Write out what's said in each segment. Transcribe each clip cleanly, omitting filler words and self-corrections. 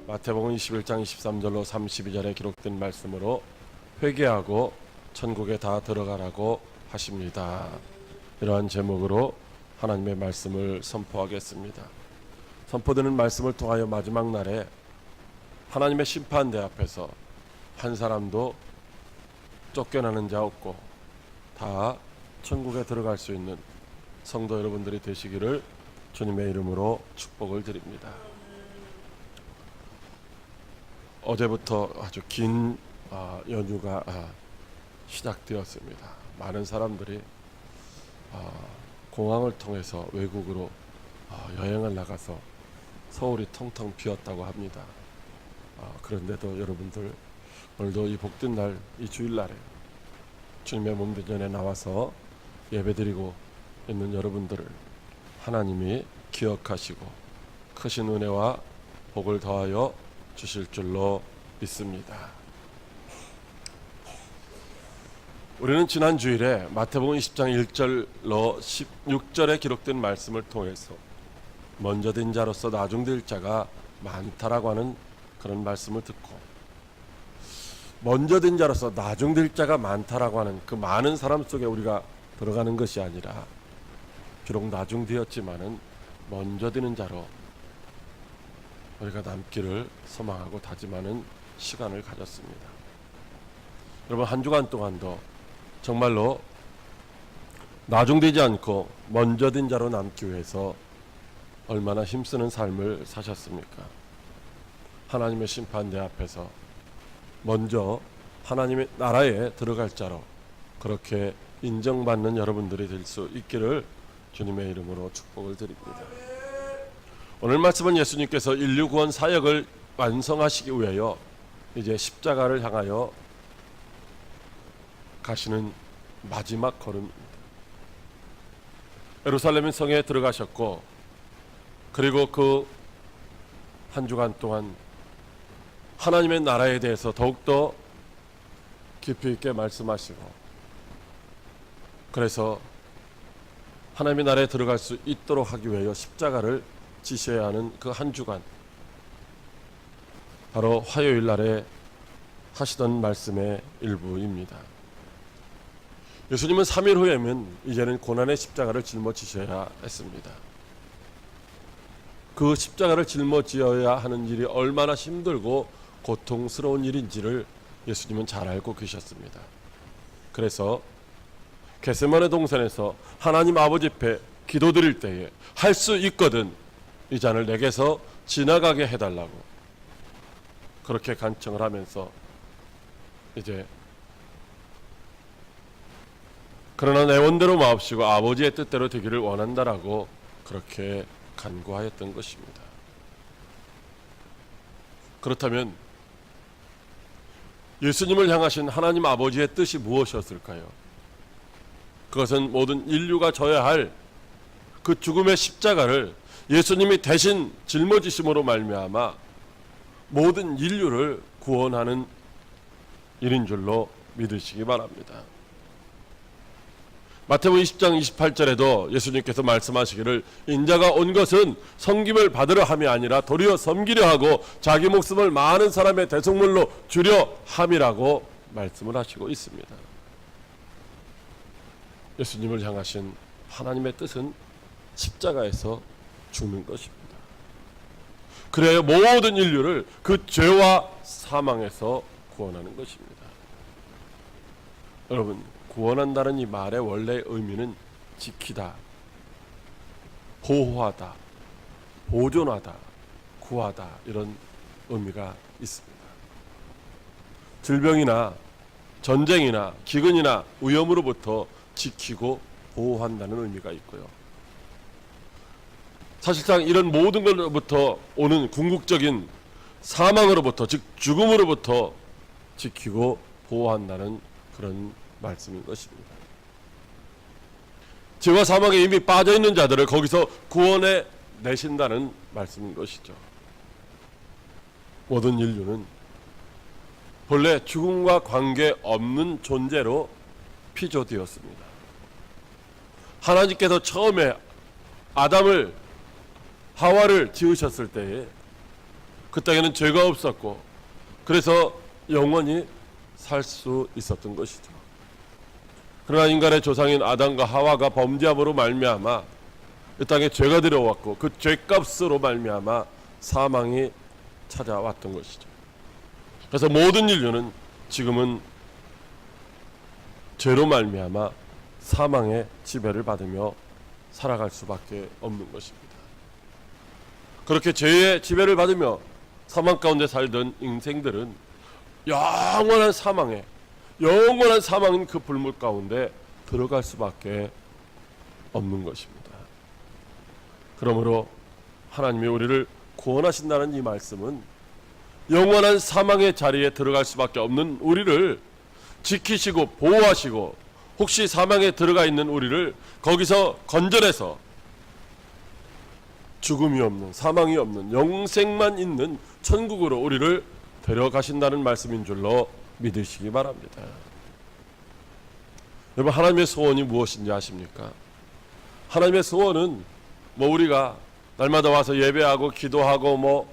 마태복음 21장 23절로 32절에 기록된 말씀으로 회개하고 천국에 다 들어가라고 하십니다. 이러한 제목으로 하나님의 말씀을 선포하겠습니다. 선포되는 말씀을 통하여 마지막 날에 하나님의 심판대 앞에서 한 사람도 쫓겨나는 자 없고 다 천국에 들어갈 수 있는 성도 여러분들이 되시기를 주님의 이름으로 축복을 드립니다. 어제부터 아주 긴 연휴가 시작되었습니다. 많은 사람들이 공항을 통해서 외국으로 여행을 나가서 서울이 텅텅 비었다고 합니다. 그런데도 여러분들 오늘도 이 복된 날, 이 주일날에 주님의 몸전에 나와서 예배드리고 있는 여러분들을 하나님이 기억하시고 크신 은혜와 복을 더하여 주실 줄로 믿습니다. 우리는 지난 주일에 마태복음 20장 1절로 16절에 기록된 말씀을 통해서 먼저 된 자로서 나중될 자가 많다라고 하는 그런 말씀을 듣고, 먼저 된 자로서 나중될 자가 많다라고 하는 그 많은 사람 속에 우리가 들어가는 것이 아니라 비록 나중되었지만은 먼저 되는 자로 우리가 남기를 소망하고 다짐하는 시간을 가졌습니다. 여러분, 한 주간 동안도 정말로 나중되지 않고 먼저 된 자로 남기 위해서 얼마나 힘쓰는 삶을 사셨습니까? 하나님의 심판대 앞에서 먼저 하나님의 나라에 들어갈 자로 그렇게 인정받는 여러분들이 될 수 있기를 주님의 이름으로 축복을 드립니다. 오늘 말씀은 예수님께서 인류 구원 사역을 완성하시기 위하여 이제 십자가를 향하여 가시는 마지막 걸음입니다. 예루살렘 성에 들어가셨고, 그리고 그 한 주간 동안 하나님의 나라에 대해서 더욱더 깊이 있게 말씀하시고, 그래서 하나님의 나라에 들어갈 수 있도록 하기 위하여 십자가를 지셔야 하는 그 한 주간, 바로 화요일 날에 하시던 말씀의 일부입니다. 예수님은 3일 후에는 이제는 고난의 십자가를 짊어지셔야 했습니다. 그 십자가를 짊어져야 하는 일이 얼마나 힘들고 고통스러운 일인지를 예수님은 잘 알고 계셨습니다. 그래서 겟세마네 동산에서 하나님 아버지 앞에 기도드릴 때에 할 수 있거든 이 잔을 내게서 지나가게 해달라고 그렇게 간청을 하면서 이제 그러나 내 원대로 마옵시고 아버지의 뜻대로 되기를 원한다라고 그렇게 간구하였던 것입니다. 그렇다면 예수님을 향하신 하나님 아버지의 뜻이 무엇이었을까요? 그것은 모든 인류가 져야 할 그 죽음의 십자가를 예수님이 대신 짊어지심으로 말미암아 모든 인류를 구원하는 일인 줄로 믿으시기 바랍니다. 마태복음 20장 28절에도 예수님께서 말씀하시기를 인자가 온 것은 섬김을 받으려 함이 아니라 도리어 섬기려 하고 자기 목숨을 많은 사람의 대속물로 주려 함이라고 말씀을 하시고 있습니다. 예수님을 향하신 하나님의 뜻은 십자가에서 죽는 것입니다. 그래야 모든 인류를 그 죄와 사망에서 구원하는 것입니다. 여러분, 구원한다는 이 말의 원래 의미는 지키다, 보호하다, 보존하다, 구하다 이런 의미가 있습니다. 질병이나 전쟁이나 기근이나 위험으로부터 지키고 보호한다는 의미가 있고요. 사실상 이런 모든 것로부터 오는 궁극적인 사망으로부터, 즉 죽음으로부터 지키고 보호한다는 그런 말씀인 것입니다. 죄와 사망에 이미 빠져있는 자들을 거기서 구원해 내신다는 말씀인 것이죠. 모든 인류는 본래 죽음과 관계없는 존재로 피조되었습니다. 하나님께서 처음에 아담을 하와를 지으셨을 때에 그 땅에는 죄가 없었고 그래서 영원히 살 수 있었던 것이죠. 그러나 인간의 조상인 아담과 하와가 범죄함으로 말미암아 이 땅에 죄가 들어왔고 그 죄값으로 말미암아 사망이 찾아왔던 것이죠. 그래서 모든 인류는 지금은 죄로 말미암아 사망의 지배를 받으며 살아갈 수밖에 없는 것입니다. 그렇게 죄의 지배를 받으며 사망 가운데 살던 인생들은 영원한 사망인 그 불물 가운데 들어갈 수밖에 없는 것입니다. 그러므로 하나님이 우리를 구원하신다는 이 말씀은 영원한 사망의 자리에 들어갈 수밖에 없는 우리를 지키시고 보호하시고 혹시 사망에 들어가 있는 우리를 거기서 건져내서 죽음이 없는, 사망이 없는, 영생만 있는 천국으로 우리를 데려가신다는 말씀인 줄로 믿으시기 바랍니다. 여러분, 하나님의 소원이 무엇인지 아십니까? 하나님의 소원은 우리가 날마다 와서 예배하고 기도하고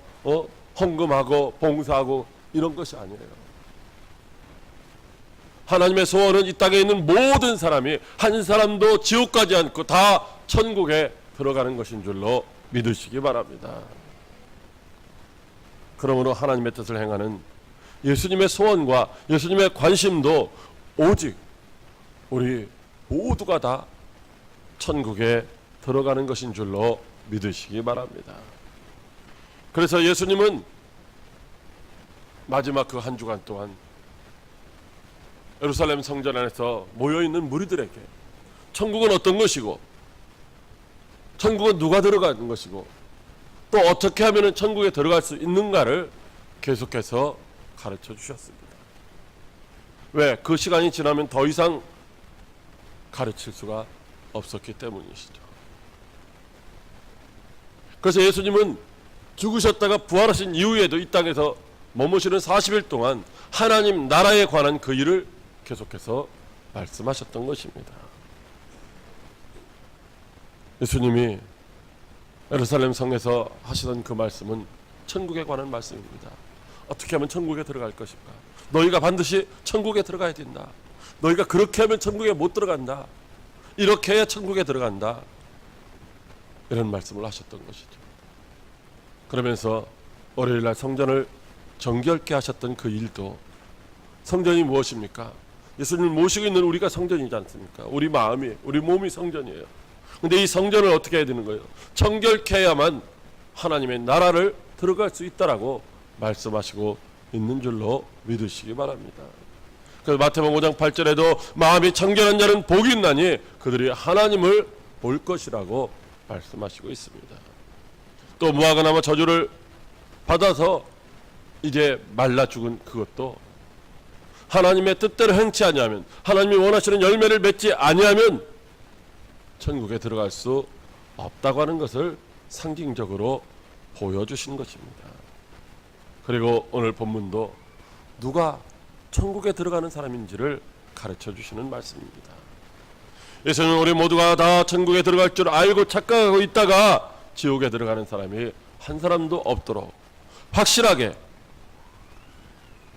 헌금하고 봉사하고 이런 것이 아니에요. 하나님의 소원은 이 땅에 있는 모든 사람이 한 사람도 지옥 가지 않고 다 천국에 들어가는 것인 줄로 믿으시기 바랍니다. 그러므로 하나님의 뜻을 행하는 예수님의 소원과 예수님의 관심도 오직 우리 모두가 다 천국에 들어가는 것인 줄로 믿으시기 바랍니다. 그래서 예수님은 마지막 그 한 주간 동안 예루살렘 성전 안에서 모여있는 무리들에게 천국은 어떤 것이고 천국은 누가 들어가는 것이고 또 어떻게 하면 천국에 들어갈 수 있는가를 계속해서 가르쳐 주셨습니다. 왜? 그 시간이 지나면 더 이상 가르칠 수가 없었기 때문이시죠. 그래서 예수님은 죽으셨다가 부활하신 이후에도 이 땅에서 머무시는 40일 동안 하나님 나라에 관한 그 일을 계속해서 말씀하셨던 것입니다. 예수님이 예루살렘 성에서 하시던 그 말씀은 천국에 관한 말씀입니다. 어떻게 하면 천국에 들어갈 것인가? 너희가 반드시 천국에 들어가야 된다. 너희가 그렇게 하면 천국에 못 들어간다. 이렇게 해야 천국에 들어간다. 이런 말씀을 하셨던 것이죠. 그러면서 월요일날 성전을 정결케 하셨던 그 일도, 성전이 무엇입니까? 예수님을 모시고 있는 우리가 성전이지 않습니까? 우리 마음이, 우리 몸이 성전이에요. 근데 이 성전을 어떻게 해야 되는 거예요? 정결케 해야만 하나님의 나라를 들어갈 수 있다라고 말씀하시고 있는 줄로 믿으시기 바랍니다. 그래서 마태복음 5장 8절에도 마음이 청결한 자는 복이 있나니 그들이 하나님을 볼 것이라고 말씀하시고 있습니다. 또 무화과나무 저주를 받아서 이제 말라 죽은 그것도 하나님의 뜻대로 행치 아니하면, 하나님이 원하시는 열매를 맺지 아니하면 천국에 들어갈 수 없다고 하는 것을 상징적으로 보여주신 것입니다. 그리고 오늘 본문도 누가 천국에 들어가는 사람인지를 가르쳐 주시는 말씀입니다. 예수님은 우리 모두가 다 천국에 들어갈 줄 알고 착각하고 있다가 지옥에 들어가는 사람이 한 사람도 없도록 확실하게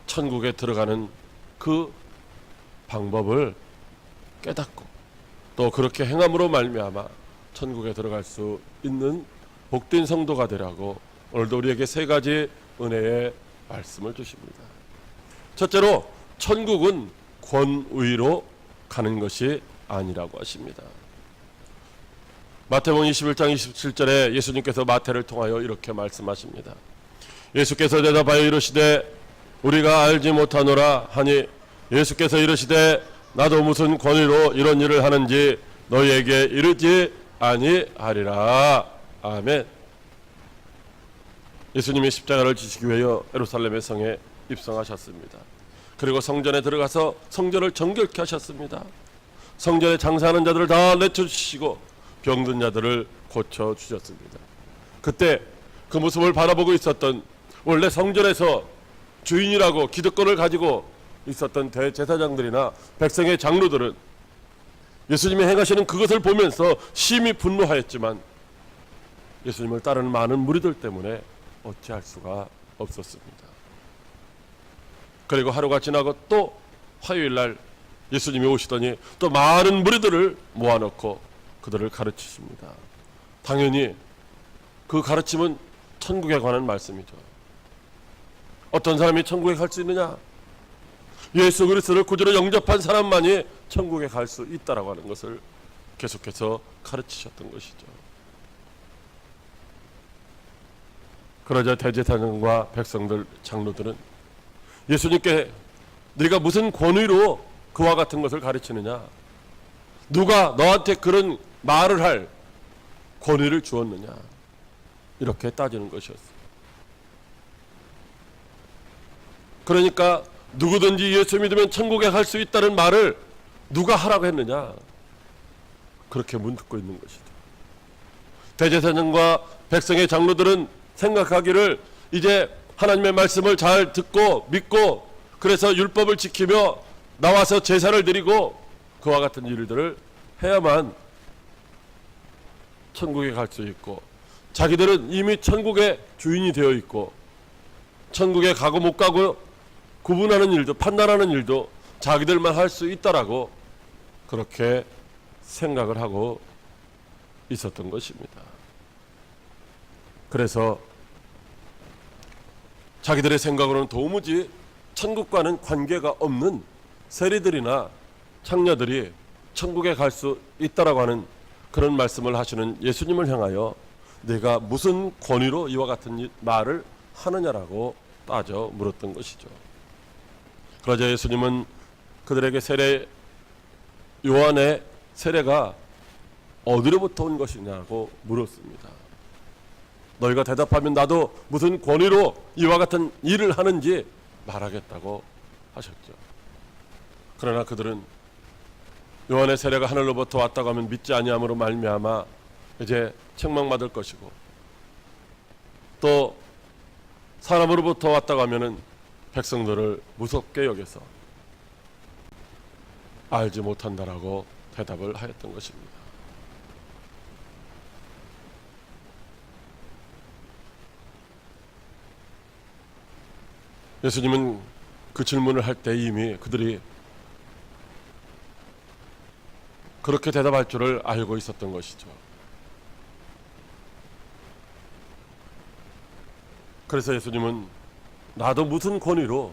천국에 들어가는 그 방법을 깨닫고 또 그렇게 행함으로 말미암아 천국에 들어갈 수 있는 복된 성도가 되라고 오늘도 우리에게 세 가지 은혜의 말씀을 주십니다. 첫째로, 천국은 권위로 가는 것이 아니라고 하십니다. 마태복음 21장 27절에 예수님께서 마태를 통하여 이렇게 말씀하십니다. 예수께서 대답하여 이르시되 우리가 알지 못하노라 하니, 예수께서 이르시되 나도 무슨 권위로 이런 일을 하는지 너희에게 이르지 아니하리라. 아멘. 예수님이 십자가를 지시기 위하여 예루살렘의 성에 입성하셨습니다. 그리고 성전에 들어가서 성전을 정결케 하셨습니다. 성전에 장사하는 자들을 다 내쳐주시고 병든 자들을 고쳐주셨습니다. 그때 그 모습을 바라보고 있었던 원래 성전에서 주인이라고 기득권을 가지고 있었던 대제사장들이나 백성의 장로들은 예수님이 행하시는 그것을 보면서 심히 분노하였지만 예수님을 따르는 많은 무리들 때문에 어찌할 수가 없었습니다. 그리고 하루가 지나고 또 화요일 날 예수님이 오시더니 또 많은 무리들을 모아놓고 그들을 가르치십니다. 당연히 그 가르침은 천국에 관한 말씀이죠. 어떤 사람이 천국에 갈 수 있느냐? 예수 그리스도를 구주로 영접한 사람만이 천국에 갈 수 있다라고 하는 것을 계속해서 가르치셨던 것이죠. 그러자 대제사장과 백성들, 장로들은 예수님께 네가 무슨 권위로 그와 같은 것을 가르치느냐? 누가 너한테 그런 말을 할 권위를 주었느냐? 이렇게 따지는 것이었어요. 그러니까 누구든지 예수 믿으면 천국에 갈 수 있다는 말을 누가 하라고 했느냐? 그렇게 묻고 있는 것이죠. 대제사장과 백성의 장로들은 생각하기를 이제 하나님의 말씀을 잘 듣고 믿고 그래서 율법을 지키며 나와서 제사를 드리고 그와 같은 일들을 해야만 천국에 갈 수 있고, 자기들은 이미 천국의 주인이 되어 있고 천국에 가고 못 가고 구분하는 일도, 판단하는 일도 자기들만 할 수 있다라고 그렇게 생각을 하고 있었던 것입니다. 그래서 자기들의 생각으로는 도무지 천국과는 관계가 없는 세리들이나 창녀들이 천국에 갈 수 있다라고 하는 그런 말씀을 하시는 예수님을 향하여 내가 무슨 권위로 이와 같은 말을 하느냐라고 따져 물었던 것이죠. 그러자 예수님은 그들에게 세례, 요한의 세례가 어디로부터 온 것이냐고 물었습니다. 너희가 대답하면 나도 무슨 권위로 이와 같은 일을 하는지 말하겠다고 하셨죠. 그러나 그들은 요한의 세례가 하늘로부터 왔다고 하면 믿지 아니함으로 말미암아 이제 책망받을 것이고, 또 사람으로부터 왔다고 하면은 백성들을 무섭게 여겨서 알지 못한다라고 대답을 하였던 것입니다. 예수님은 그 질문을 할 때 이미 그들이 그렇게 대답할 줄을 알고 있었던 것이죠. 그래서 예수님은 나도 무슨 권위로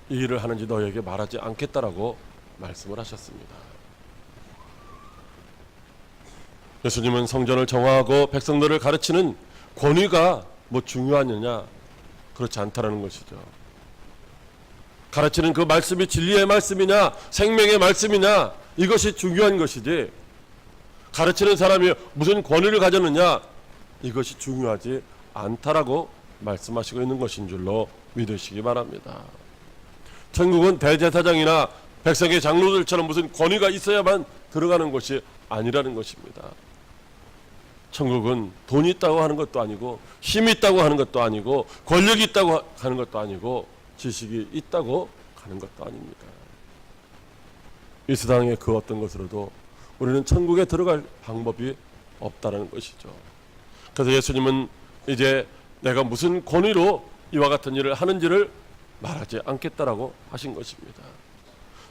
이 일을 하는지 너에게 말하지 않겠다라고 말씀을 하셨습니다. 예수님은 성전을 정화하고 백성들을 가르치는 권위가 뭐 중요하느냐? 그렇지 않다라는 것이죠. 가르치는 그 말씀이 진리의 말씀이냐 생명의 말씀이냐, 이것이 중요한 것이지 가르치는 사람이 무슨 권위를 가졌느냐, 이것이 중요하지 않다라고 말씀하시고 있는 것인 줄로 믿으시기 바랍니다. 천국은 대제사장이나 백성의 장로들처럼 무슨 권위가 있어야만 들어가는 것이 아니라는 것입니다. 천국은 돈이 있다고 하는 것도 아니고 힘이 있다고 하는 것도 아니고 권력이 있다고 하는 것도 아니고 지식이 있다고 가는 것도 아닙니다. 이 세상의 그 어떤 것으로도 우리는 천국에 들어갈 방법이 없다는 것이죠. 그래서 예수님은 이제 내가 무슨 권위로 이와 같은 일을 하는지를 말하지 않겠다라고 하신 것입니다.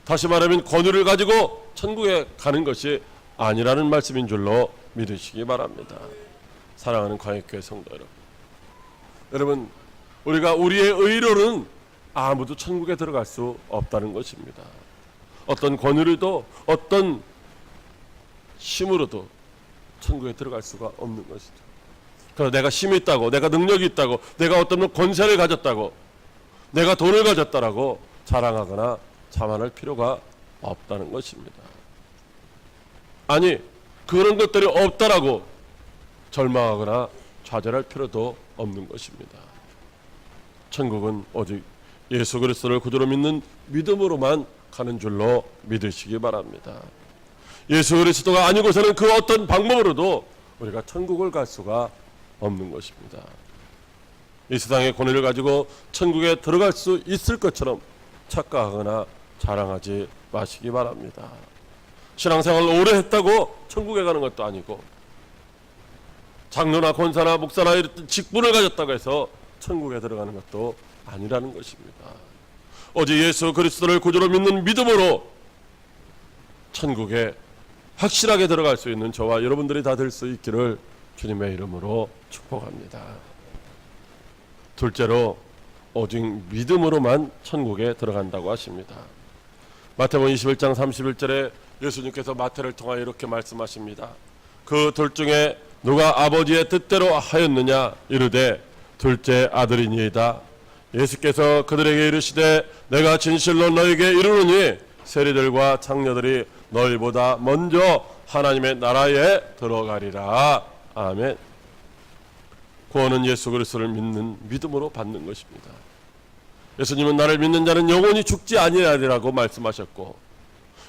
다시 말하면 권위를 가지고 천국에 가는 것이 아니라는 말씀인 줄로 믿으시기 바랍니다. 사랑하는 광역교회 성도 여러분, 우리가 우리의 의로는 아무도 천국에 들어갈 수 없다는 것입니다. 어떤 권위로도 어떤 힘으로도 천국에 들어갈 수가 없는 것이죠. 그래서 내가 힘이 있다고, 내가 능력이 있다고, 내가 어떤 권세를 가졌다고, 내가 돈을 가졌다라고 자랑하거나 자만할 필요가 없다는 것입니다. 아니, 그런 것들이 없다라고 절망하거나 좌절할 필요도 없는 것입니다. 천국은 오직 예수 그리스도를 구주로 믿는 믿음으로만 가는 줄로 믿으시기 바랍니다. 예수 그리스도가 아니고서는 그 어떤 방법으로도 우리가 천국을 갈 수가 없는 것입니다. 이 세상의 권위를 가지고 천국에 들어갈 수 있을 것처럼 착각하거나 자랑하지 마시기 바랍니다. 신앙생활을 오래 했다고 천국에 가는 것도 아니고, 장로나 권사나 목사나 이런 직분을 가졌다고 해서 천국에 들어가는 것도 아니라는 것입니다. 오직 예수 그리스도를 구주로 믿는 믿음으로 천국에 확실하게 들어갈 수 있는 저와 여러분들이 다 될 수 있기를 주님의 이름으로 축복합니다. 둘째로, 오직 믿음으로만 천국에 들어간다고 하십니다. 마태복음 21장 31절에 예수님께서 마태를 통하여 이렇게 말씀하십니다. 그 둘 중에 누가 아버지의 뜻대로 하였느냐 이르되 둘째 아들이니이다. 예수께서 그들에게 이르시되 내가 진실로 너에게 이르노니 세리들과 창녀들이 너희보다 먼저 하나님의 나라에 들어가리라. 아멘. 구원은 예수 그리스도를 믿는 믿음으로 받는 것입니다. 예수님은 나를 믿는 자는 영원히 죽지 아니하리라고 말씀하셨고,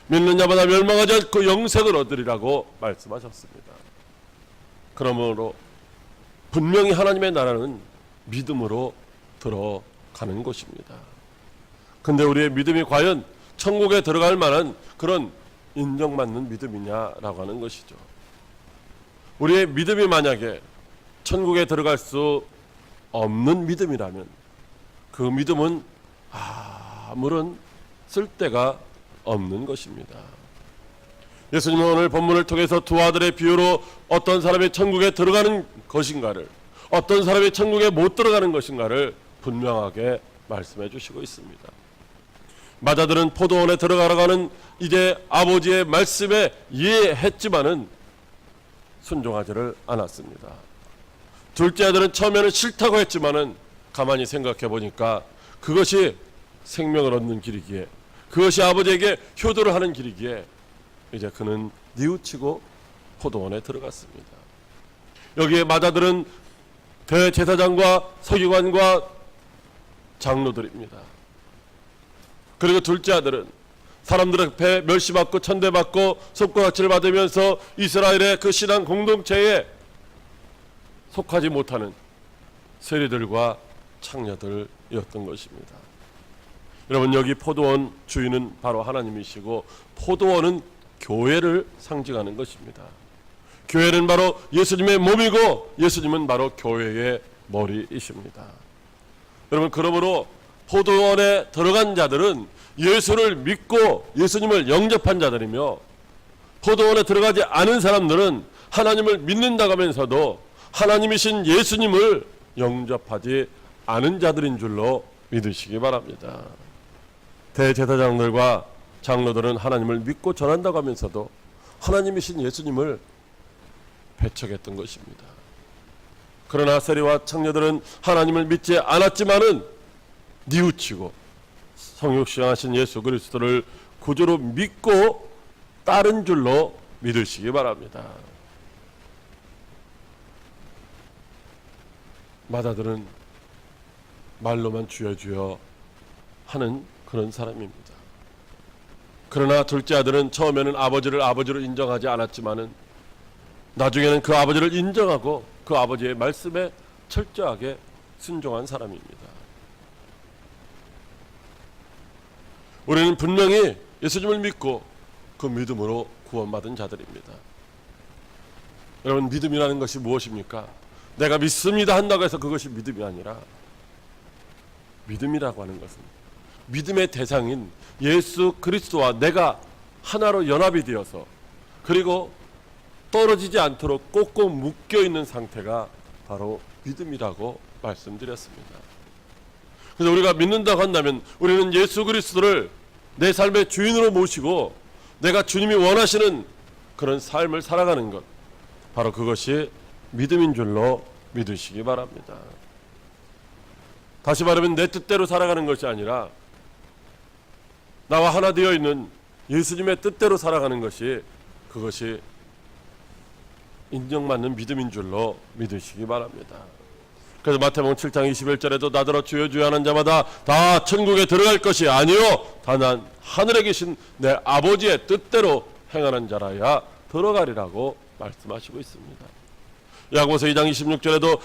믿는 자마다 멸망하지 않고 영생을 얻으리라고 말씀하셨습니다. 그러므로 분명히 하나님의 나라는 믿음으로 들어가는 것입니다. 근데 우리의 믿음이 과연 천국에 들어갈 만한 그런 인정받는 믿음이냐라고 하는 것이죠. 우리의 믿음이 만약에 천국에 들어갈 수 없는 믿음이라면 그 믿음은 아무런 쓸데가 없는 것입니다. 예수님은 오늘 본문을 통해서 두 아들의 비유로 어떤 사람이 천국에 들어가는 것인가를, 어떤 사람이 천국에 못 들어가는 것인가를 분명하게 말씀해 주시고 있습니다. 마자들은 포도원에 들어가라고 하는 이제 아버지의 말씀에 이해했지만은 순종하지를 않았습니다. 둘째 아들은 처음에는 싫다고 했지만은 가만히 생각해 보니까 그것이 생명을 얻는 길이기에, 그것이 아버지에게 효도를 하는 길이기에 이제 그는 뉘우치고 포도원에 들어갔습니다. 여기에 마자들은 대제사장과 서기관과 장로들입니다. 그리고 둘째 아들은 사람들의 앞에 멸시받고 천대받고 손가락질을 받으면서 이스라엘의 그 신앙 공동체에 속하지 못하는 세리들과 창녀들이었던 것입니다. 여러분, 여기 포도원 주인은 바로 하나님이시고 포도원은 교회를 상징하는 것입니다. 교회는 바로 예수님의 몸이고 예수님은 바로 교회의 머리이십니다. 여러분, 그러므로 포도원에 들어간 자들은 예수를 믿고 예수님을 영접한 자들이며, 포도원에 들어가지 않은 사람들은 하나님을 믿는다고 하면서도 하나님이신 예수님을 영접하지 않은 자들인 줄로 믿으시기 바랍니다. 대제사장들과 장로들은 하나님을 믿고 전한다고 하면서도 하나님이신 예수님을 배척했던 것입니다. 그러나 세리와 창녀들은 하나님을 믿지 않았지만은 뉘우치고 성육신하신 예수 그리스도를 구주로 믿고 따른 줄로 믿으시기 바랍니다. 마다들은 말로만 주여 주여 하는 그런 사람입니다. 그러나 둘째 아들은 처음에는 아버지를 아버지로 인정하지 않았지만은 나중에는 그 아버지를 인정하고 그 아버지의 말씀에 철저하게 순종한 사람입니다. 우리는 분명히 예수님을 믿고 그 믿음으로 구원받은 자들입니다. 여러분, 믿음이라는 것이 무엇입니까? 내가 믿습니다 한다고 해서 그것이 믿음이 아니라, 믿음이라고 하는 것은 믿음의 대상인 예수 그리스도와 내가 하나로 연합이 되어서 그리고 떨어지지 않도록 꼭꼭 묶여있는 상태가 바로 믿음이라고 말씀드렸습니다. 그래서 우리가 믿는다고 한다면 우리는 예수 그리스도를 내 삶의 주인으로 모시고 내가 주님이 원하시는 그런 삶을 살아가는 것, 바로 그것이 믿음인 줄로 믿으시기 바랍니다. 다시 말하면 내 뜻대로 살아가는 것이 아니라 나와 하나 되어 있는 예수님의 뜻대로 살아가는 것이, 그것이 인정받는 믿음인 줄로 믿으시기 바랍니다. 그래서 마태복음 7장 21절에도 나더러 주여 주여 하는 자마다 다 천국에 들어갈 것이 아니요 다만 하늘에 계신 내 아버지의 뜻대로 행하는 자라야 들어가리라고 말씀하시고 있습니다. 야고보서 2장 26절에도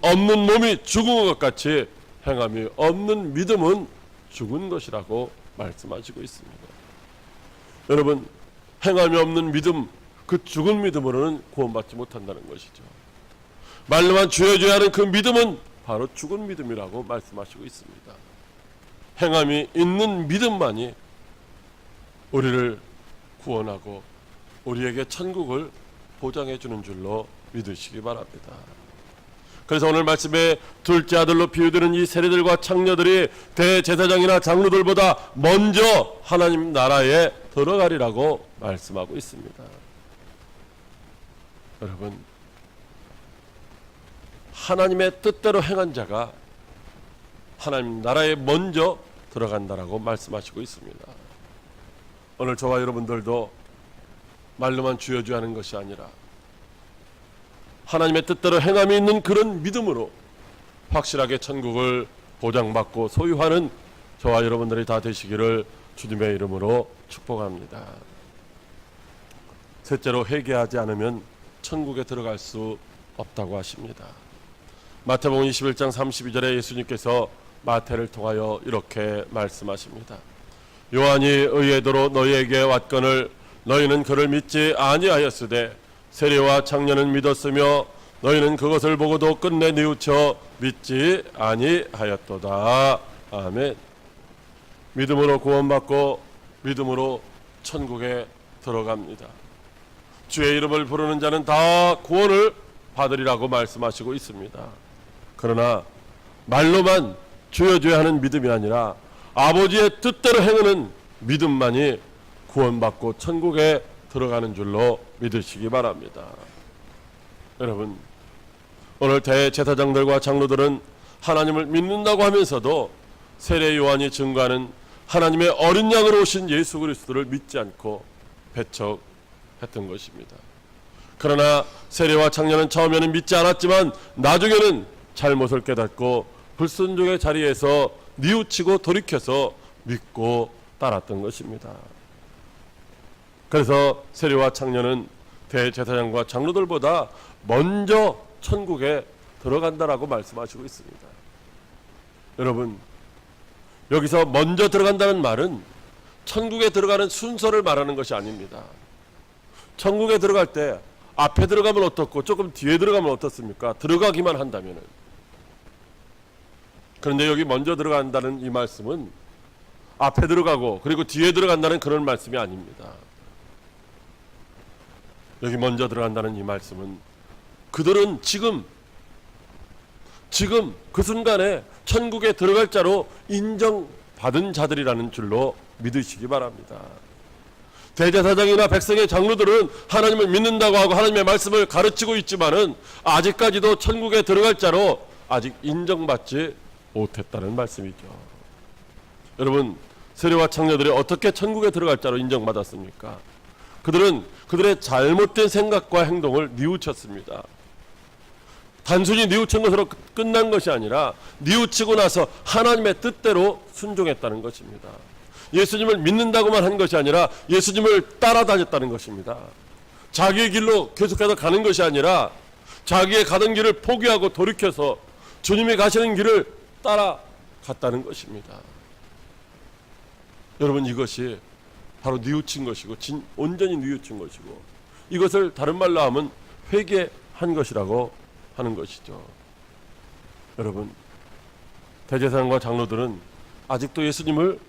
없는 몸이 죽은 것 같이 행함이 없는 믿음은 죽은 것이라고 말씀하시고 있습니다. 여러분, 행함이 없는 믿음, 그 죽은 믿음으로는 구원받지 못한다는 것이죠. 말로만 주여줘야 하는 그 믿음은 바로 죽은 믿음이라고 말씀하시고 있습니다. 행함이 있는 믿음만이 우리를 구원하고 우리에게 천국을 보장해 주는 줄로 믿으시기 바랍니다. 그래서 오늘 말씀에 둘째 아들로 비유되는 이 세리들과 창녀들이 대제사장이나 장로들보다 먼저 하나님 나라에 들어가리라고 말씀하고 있습니다. 여러분, 하나님의 뜻대로 행한 자가 하나님 나라에 먼저 들어간다라고 말씀하시고 있습니다. 오늘 저와 여러분들도 말로만 주여줘야 하는 것이 아니라 하나님의 뜻대로 행함이 있는 그런 믿음으로 확실하게 천국을 보장받고 소유하는 저와 여러분들이 다 되시기를 주님의 이름으로 축복합니다. 셋째로, 회개하지 않으면 천국에 들어갈 수 없다고 하십니다. 마태복음 21장 32절에 예수님께서 마태를 통하여 이렇게 말씀하십니다. 요한이 의의 도로 너희에게 왔거늘 너희는 그를 믿지 아니하였으되 세리와 창녀는 믿었으며 너희는 그것을 보고도 끝내 뉘우쳐 믿지 아니하였도다. 아멘. 믿음으로 구원받고 믿음으로 천국에 들어갑니다. 주의 이름을 부르는 자는 다 구원을 받으리라고 말씀하시고 있습니다. 그러나 말로만 주여줘야 하는 믿음이 아니라 아버지의 뜻대로 행하는 믿음만이 구원받고 천국에 들어가는 줄로 믿으시기 바랍니다. 여러분, 오늘 대제사장들과 장로들은 하나님을 믿는다고 하면서도 세례 요한이 증거하는 하나님의 어린 양으로 오신 예수 그리스도를 믿지 않고 배척했던 것입니다. 그러나 세례와 창녀는 처음에는 믿지 않았지만 나중에는 잘못을 깨닫고 불순종의 자리에서 뉘우치고 돌이켜서 믿고 따랐던 것입니다. 그래서 세리와 창녀는 대제사장과 장로들보다 먼저 천국에 들어간다라고 말씀하시고 있습니다. 여러분, 여기서 먼저 들어간다는 말은 천국에 들어가는 순서를 말하는 것이 아닙니다. 천국에 들어갈 때 앞에 들어가면 어떻고 조금 뒤에 들어가면 어떻습니까? 들어가기만 한다면은. 그런데 여기 먼저 들어간다는 이 말씀은 앞에 들어가고 그리고 뒤에 들어간다는 그런 말씀이 아닙니다. 여기 먼저 들어간다는 이 말씀은 그들은 지금 그 순간에 천국에 들어갈 자로 인정받은 자들이라는 줄로 믿으시기 바랍니다. 대제사장이나 백성의 장로들은 하나님을 믿는다고 하고 하나님의 말씀을 가르치고 있지만은 아직까지도 천국에 들어갈 자로 아직 인정받지 못했다는 말씀이죠. 여러분, 세례와 창녀들이 어떻게 천국에 들어갈 자로 인정받았습니까? 그들은 그들의 잘못된 생각과 행동을 뉘우쳤습니다. 단순히 뉘우친 것으로 끝난 것이 아니라 뉘우치고 나서 하나님의 뜻대로 순종했다는 것입니다. 예수님을 믿는다고만 한 것이 아니라 예수님을 따라다녔다는 것입니다. 자기의 길로 계속해서 가는 것이 아니라 자기의 가던 길을 포기하고 돌이켜서 주님이 가시는 길을 따라갔다는 것입니다. 여러분, 이것이 바로 뉘우친 것이고 온전히 뉘우친 것이고 이것을 다른 말로 하면 회개한 것이라고 하는 것이죠. 여러분, 대제사장과 장로들은 아직도 예수님을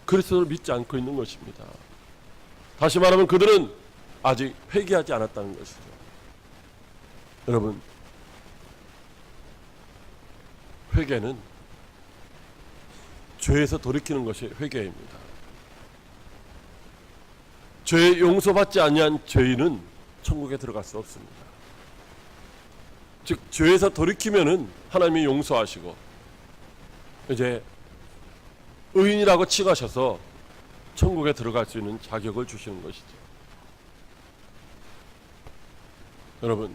그리스도를 믿지 않고 있는 것입니다. 다시 말하면 그들은 아직 회개하지 않았다는 것이죠. 여러분, 회개는 죄에서 돌이키는 것이 회개입니다. 죄 용서받지 아니한 죄인은 천국에 들어갈 수 없습니다. 즉 죄에서 돌이키면은 하나님이 용서하시고 이제 의인이라고 칭하셔서 천국에 들어갈 수 있는 자격을 주시는 것이죠. 여러분,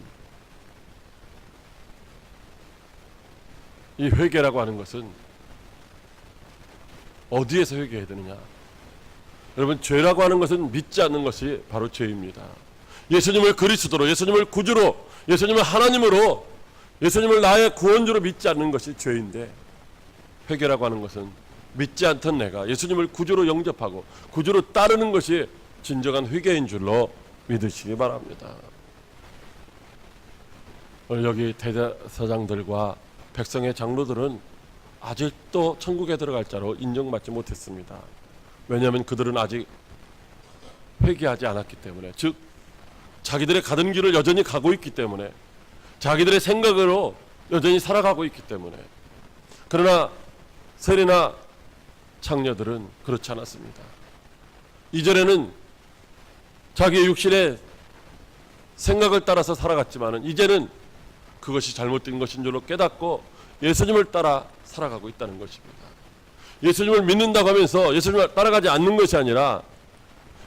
이 회개라고 하는 것은 어디에서 회개해야 되느냐? 여러분, 죄라고 하는 것은 믿지 않는 것이 바로 죄입니다. 예수님을 그리스도로, 예수님을 구주로, 예수님을 하나님으로, 예수님을 나의 구원주로 믿지 않는 것이 죄인데, 회개라고 하는 것은 믿지 않던 내가 예수님을 구주로 영접하고 구주로 따르는 것이 진정한 회개인 줄로 믿으시기 바랍니다. 오늘 여기 대제사장들과 백성의 장로들은 아직도 천국에 들어갈 자로 인정받지 못했습니다. 왜냐하면 그들은 아직 회개하지 않았기 때문에, 즉 자기들의 가던 길을 여전히 가고 있기 때문에, 자기들의 생각으로 여전히 살아가고 있기 때문에. 그러나 세리나 창녀들은 그렇지 않았습니다. 이전에는 자기의 육신의 생각을 따라서 살아갔지만은 이제는 그것이 잘못된 것인 줄로 깨닫고 예수님을 따라 살아가고 있다는 것입니다. 예수님을 믿는다고 하면서 예수님을 따라가지 않는 것이 아니라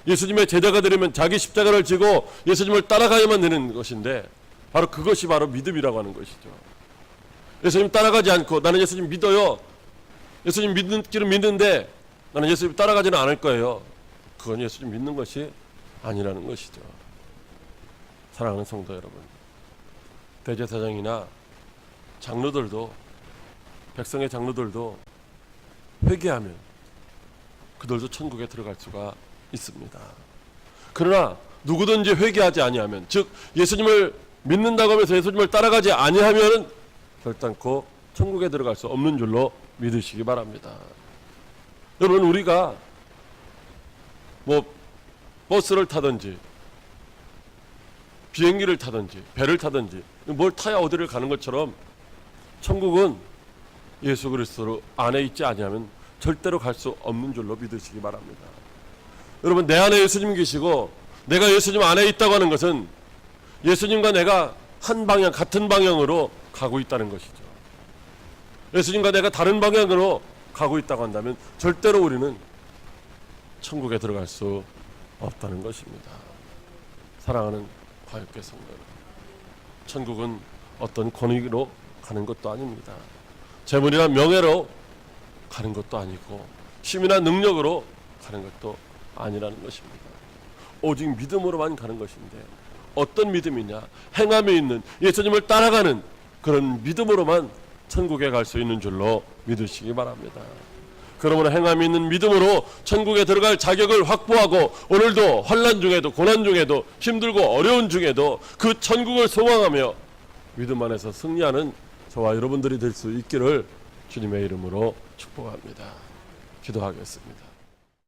예수님의 제자가 되려면 자기 십자가를 지고 예수님을 따라가야만 되는 것인데, 바로 그것이 바로 믿음이라고 하는 것이죠. 예수님 따라가지 않고 나는 예수님 믿어요, 예수님 믿는 길은 믿는데 나는 예수님 따라가지는 않을 거예요, 그건 예수님 믿는 것이 아니라는 것이죠. 사랑하는 성도 여러분, 대제사장이나 장로들도, 백성의 장로들도 회개하면 그들도 천국에 들어갈 수가 있습니다. 그러나 누구든지 회개하지 아니하면, 즉 예수님을 믿는다고 하면서 예수님을 따라가지 아니하면 결단코 천국에 들어갈 수 없는 줄로 믿으시기 바랍니다. 여러분, 우리가 버스를 타든지 비행기를 타든지 배를 타든지 뭘 타야 어디를 가는 것처럼 천국은 예수 그리스도 안에 있지 아니하면 절대로 갈 수 없는 줄로 믿으시기 바랍니다. 여러분, 내 안에 예수님 계시고 내가 예수님 안에 있다고 하는 것은 예수님과 내가 한 방향, 같은 방향으로 가고 있다는 것이죠. 예수님과 내가 다른 방향으로 가고 있다고 한다면 절대로 우리는 천국에 들어갈 수 없다는 것입니다. 사랑하는 화요교 성도 여러분, 천국은 어떤 권위로 가는 것도 아닙니다. 재물이나 명예로 가는 것도 아니고 힘이나 능력으로 가는 것도 아니라는 것입니다. 오직 믿음으로만 가는 것인데, 어떤 믿음이냐? 행함에 있는 예수님을 따라가는 그런 믿음으로만 천국에 갈 수 있는 줄로 믿으시기 바랍니다. 그러므로 행함이 있는 믿음으로 천국에 들어갈 자격을 확보하고, 오늘도 환난 중에도 고난 중에도 힘들고 어려운 중에도 그 천국을 소망하며 믿음 안에서 승리하는 저와 여러분들이 될 수 있기를 주님의 이름으로 축복합니다. 기도하겠습니다.